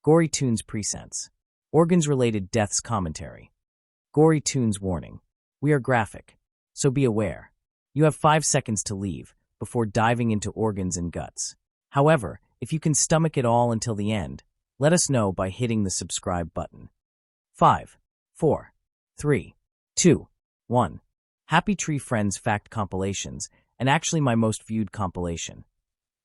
Gory Tunes Presents. Organs-related deaths commentary. Gory Tunes warning. We are graphic, so be aware. You have 5 seconds to leave before diving into organs and guts. However, if you can stomach it all until the end, let us know by hitting the subscribe button. 5, 4, 3, 2, 1. Happy Tree Friends Fact Compilations, and actually my most viewed compilation.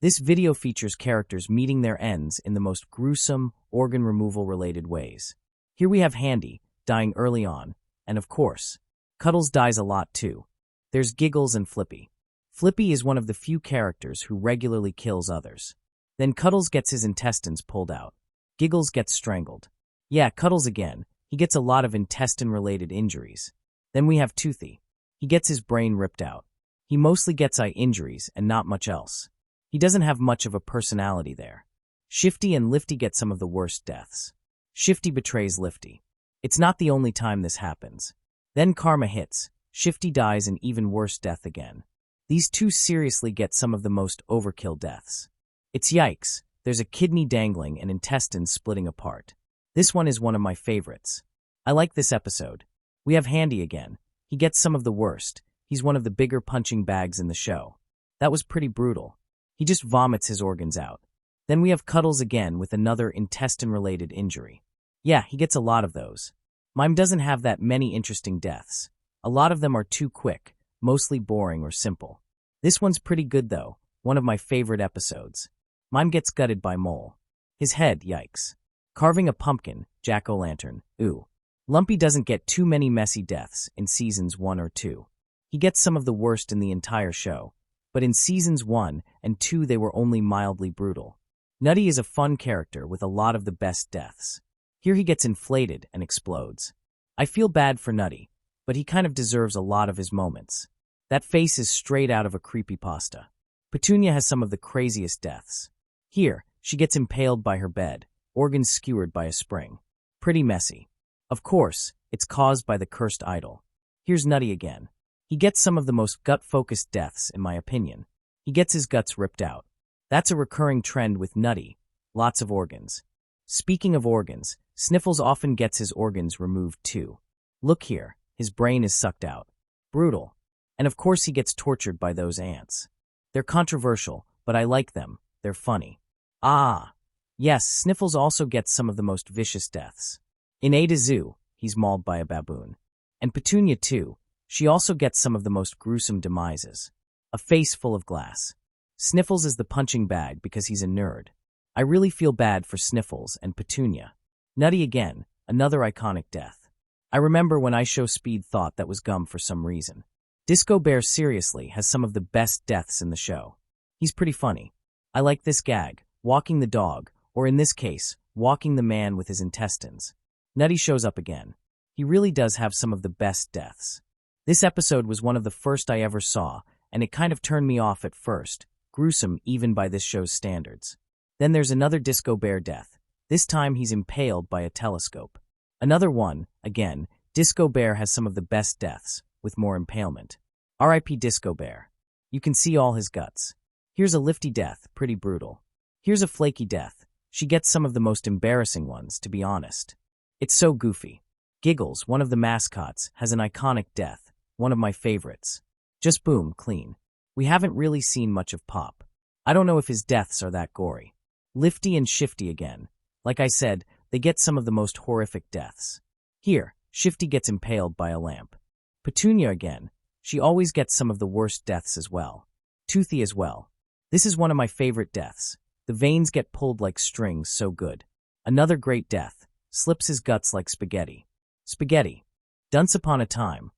This video features characters meeting their ends in the most gruesome, organ removal-related ways. Here we have Handy, dying early on, and of course, Cuddles dies a lot too. There's Giggles and Flippy. Flippy is one of the few characters who regularly kills others. Then Cuddles gets his intestines pulled out. Giggles gets strangled. Yeah, Cuddles again. He gets a lot of intestine-related injuries. Then we have Toothy. He gets his brain ripped out. He mostly gets eye injuries and not much else. He doesn't have much of a personality there. Shifty and Lifty get some of the worst deaths. Shifty betrays Lifty. It's not the only time this happens. Then karma hits. Shifty dies an even worse death again. These two seriously get some of the most overkill deaths. It's yikes. There's a kidney dangling and intestines splitting apart. This one is one of my favorites. I like this episode. We have Handy again. He gets some of the worst. He's one of the bigger punching bags in the show. That was pretty brutal. He just vomits his organs out. Then we have Cuddles again with another intestine-related injury. Yeah, he gets a lot of those. Mime doesn't have that many interesting deaths. A lot of them are too quick, mostly boring or simple. This one's pretty good though, one of my favorite episodes. Mime gets gutted by Mole. His head, yikes. Carving a pumpkin, jack-o'-lantern, ooh. Lumpy doesn't get too many messy deaths in seasons 1 or 2. He gets some of the worst in the entire show. But in seasons 1 and 2 they were only mildly brutal. Nutty is a fun character with a lot of the best deaths. Here he gets inflated and explodes. I feel bad for Nutty, but he kind of deserves a lot of his moments. That face is straight out of a creepypasta. Petunia has some of the craziest deaths. Here, she gets impaled by her bed, organs skewered by a spring. Pretty messy. Of course, it's caused by the cursed idol. Here's Nutty again. He gets some of the most gut-focused deaths, in my opinion. He gets his guts ripped out. That's a recurring trend with Nutty. Lots of organs. Speaking of organs, Sniffles often gets his organs removed too. Look here, his brain is sucked out. Brutal. And of course he gets tortured by those ants. They're controversial, but I like them. They're funny. Ah! Yes, Sniffles also gets some of the most vicious deaths. In A to Zoo, he's mauled by a baboon. And Petunia too. She also gets some of the most gruesome demises. A face full of glass. Sniffles is the punching bag because he's a nerd. I really feel bad for Sniffles and Petunia. Nutty again, another iconic death. I remember when iShowSpeed thought that was gum for some reason. Disco Bear seriously has some of the best deaths in the show. He's pretty funny. I like this gag, walking the dog, or in this case, walking the man with his intestines. Nutty shows up again. He really does have some of the best deaths. This episode was one of the first I ever saw, and it kind of turned me off at first, gruesome even by this show's standards. Then there's another Disco Bear death. This time he's impaled by a telescope. Another one, again, Disco Bear has some of the best deaths, with more impalement. R.I.P. Disco Bear. You can see all his guts. Here's a Lifty death, pretty brutal. Here's a Flaky death. She gets some of the most embarrassing ones, to be honest. It's so goofy. Giggles, one of the mascots, has an iconic death. One of my favorites. Just boom, clean. We haven't really seen much of Pop. I don't know if his deaths are that gory. Lifty and Shifty again. Like I said, they get some of the most horrific deaths. Here, Shifty gets impaled by a lamp. Petunia again. She always gets some of the worst deaths as well. Toothy as well. This is one of my favorite deaths. The veins get pulled like strings, so good. Another great death. Slips his guts like spaghetti. Spaghetti. Once upon a time.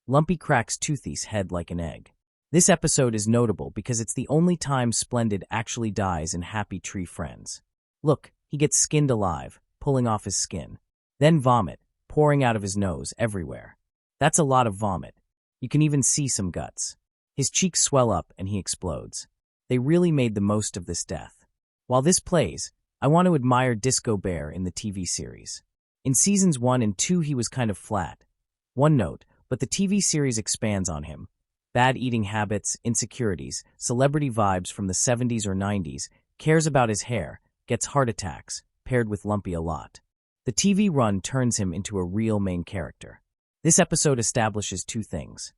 Lumpy cracks Toothy's head like an egg. This episode is notable because it's the only time Splendid actually dies in Happy Tree Friends. Look, he gets skinned alive, pulling off his skin. Then vomit, pouring out of his nose everywhere. That's a lot of vomit. You can even see some guts. His cheeks swell up and he explodes. They really made the most of this death. While this plays, I want to admire Disco Bear in the TV series. In seasons 1 and 2 he was kind of flat. One note, but the TV series expands on him. Bad eating habits, insecurities, celebrity vibes from the 70s or 90s, cares about his hair, gets heart attacks, paired with Lumpy a lot. The TV run turns him into a real main character. This episode establishes two things.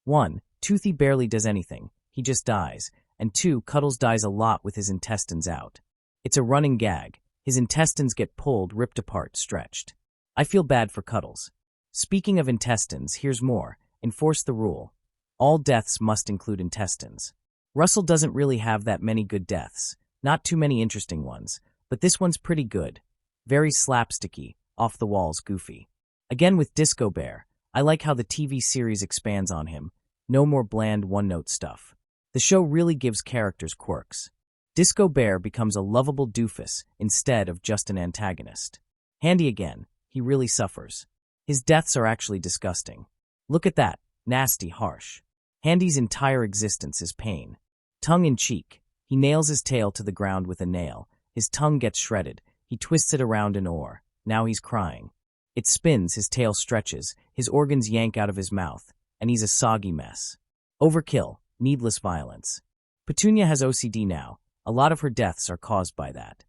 1. Toothy barely does anything, he just dies, and 2. Cuddles dies a lot with his intestines out. It's a running gag. His intestines get pulled, ripped apart, stretched. I feel bad for Cuddles. Speaking of intestines, here's more. Enforce the rule. All deaths must include intestines. Russell doesn't really have that many good deaths. Not too many interesting ones. But this one's pretty good. Very slapsticky, off-the-walls, goofy. Again with Disco Bear, I like how the TV series expands on him. No more bland one-note stuff. The show really gives characters quirks. Disco Bear becomes a lovable doofus instead of just an antagonist. Handy again, he really suffers. His deaths are actually disgusting. Look at that, nasty, harsh. Handy's entire existence is pain. Tongue-in-cheek, he nails his tail to the ground with a nail. His tongue gets shredded. He twists it around an oar. Now he's crying. It spins, his tail stretches, his organs yank out of his mouth, and he's a soggy mess. Overkill, needless violence. Petunia has OCD now. A lot of her deaths are caused by that.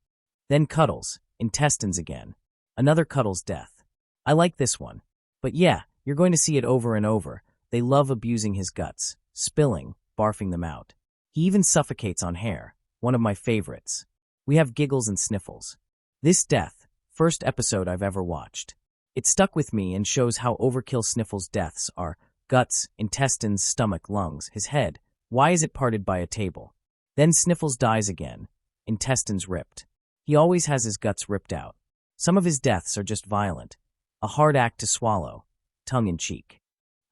Then Cuddles, intestines again. Another Cuddles death. I like this one. But yeah, you're going to see it over and over. They love abusing his guts, spilling, barfing them out. He even suffocates on hair, one of my favorites. We have Giggles and Sniffles. This death, first episode I've ever watched. It stuck with me and shows how overkill Sniffles' deaths are. Guts, intestines, stomach, lungs, his head. Why is it parted by a table? Then Sniffles dies again. Intestines ripped. He always has his guts ripped out. Some of his deaths are just violent. A hard act to swallow. Tongue-in-cheek.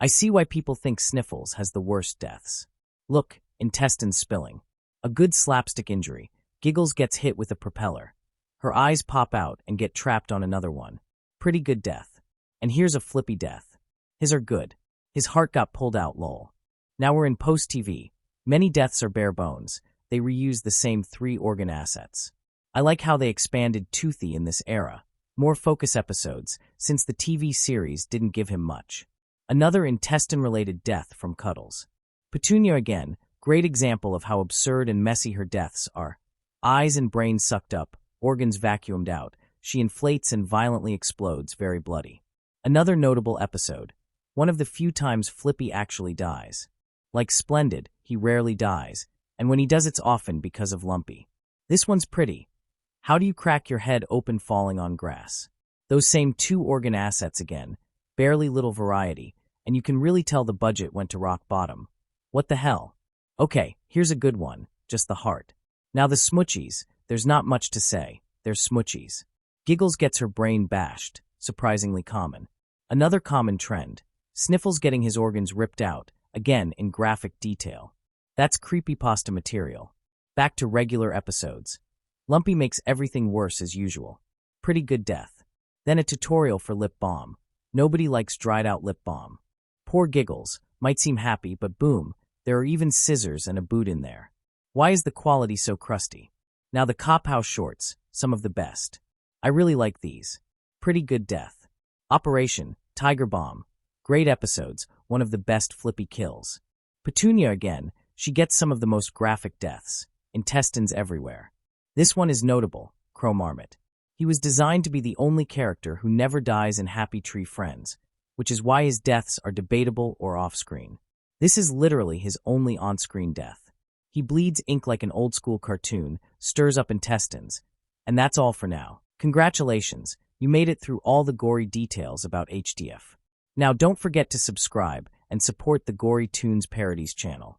I see why people think Sniffles has the worst deaths. Look, intestines spilling. A good slapstick injury. Giggles gets hit with a propeller. Her eyes pop out and get trapped on another one. Pretty good death. And here's a flippy death. His are good. His heart got pulled out, lol. Now we're in post-TV. Many deaths are bare bones. They reuse the same 3 organ assets. I like how they expanded Toothy in this era. More focus episodes, since the TV series didn't give him much. Another intestine-related death from Cuddles. Petunia again, great example of how absurd and messy her deaths are. Eyes and brain sucked up, organs vacuumed out. She inflates and violently explodes, very bloody. Another notable episode. One of the few times Flippy actually dies. Like Splendid, he rarely dies, and when he does it's often because of Lumpy. This one's pretty. How do you crack your head open falling on grass? Those same 2 organ assets again, barely little variety, and you can really tell the budget went to rock bottom. What the hell? Okay, here's a good one, just the heart. Now the Smoochies, there's not much to say, they're Smoochies. Giggles gets her brain bashed, surprisingly common. Another common trend, Sniffles getting his organs ripped out, again in graphic detail. That's creepypasta material. Back to regular episodes. Lumpy makes everything worse as usual. Pretty good death. Then a tutorial for lip balm. Nobody likes dried out lip balm. Poor Giggles, might seem happy, but boom, there are even scissors and a boot in there. Why is the quality so crusty? Now the Cop House shorts, some of the best. I really like these. Pretty good death. Operation, Tiger Bomb. Great episodes, one of the best Flippy kills. Petunia again, she gets some of the most graphic deaths. Intestines everywhere. This one is notable, Crow Marmot. He was designed to be the only character who never dies in Happy Tree Friends, which is why his deaths are debatable or off-screen. This is literally his only on-screen death. He bleeds ink like an old-school cartoon, stirs up intestines, and that's all for now. Congratulations, you made it through all the gory details about HDF. Now don't forget to subscribe and support the Gory Toons Parodies channel.